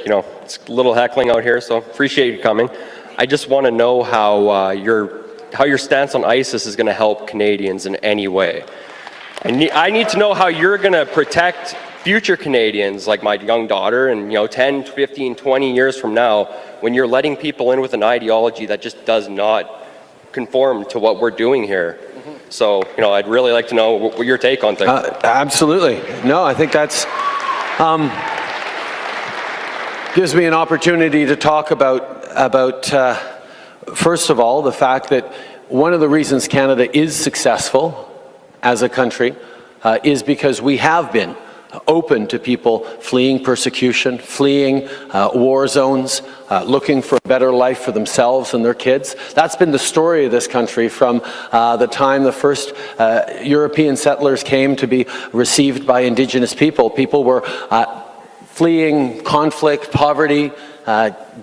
it's a little heckling out here, so appreciate you coming. I just want to know how your stance on ISIS is going to help Canadians in any way. I need to know how you're going to protect future Canadians, like my young daughter, and 10, 15, 20 years from now, when you're letting people in with an ideology that just does not conform to what we're doing here. So, I'd really like to know what your take on things. Absolutely. No, I think that's gives me an opportunity to talk about first of all, the fact that one of the reasons Canada is successful as a country is because we have been open to people fleeing persecution, fleeing war zones, looking for a better life for themselves and their kids. That's been the story of this country from the time the first European settlers came to be received by Indigenous people. People were fleeing conflict, poverty,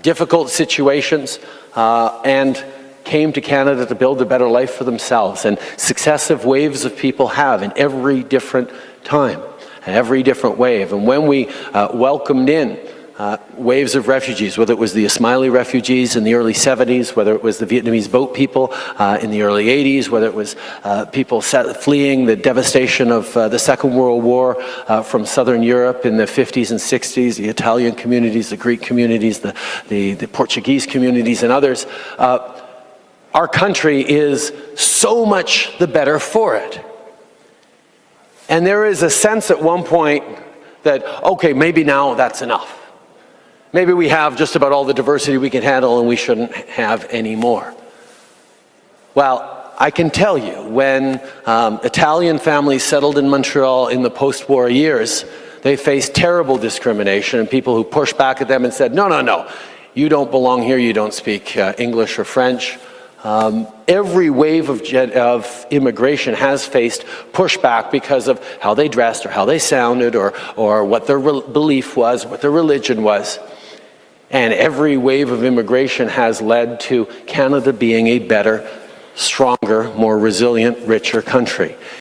difficult situations, and came to Canada to build a better life for themselves. And successive waves of people have in every different time. Every different wave. And when we welcomed in waves of refugees, whether it was the Ismaili refugees in the early 70s, whether it was the Vietnamese boat people in the early 80s, whether it was people fleeing the devastation of the Second World War from Southern Europe in the 50s and 60s, the Italian communities, the Greek communities, the Portuguese communities, and others, our country is so much the better for it. And there is a sense at one point that, okay, maybe now that's enough. Maybe we have just about all the diversity we can handle and we shouldn't have any more. Well, I can tell you, when Italian families settled in Montreal in the post-war years, they faced terrible discrimination and people who pushed back at them and said, no, no, no, you don't belong here, you don't speak English or French. Every wave of immigration has faced pushback because of how they dressed or how they sounded or what their belief was, what their religion was. And every wave of immigration has led to Canada being a better, stronger, more resilient, richer country.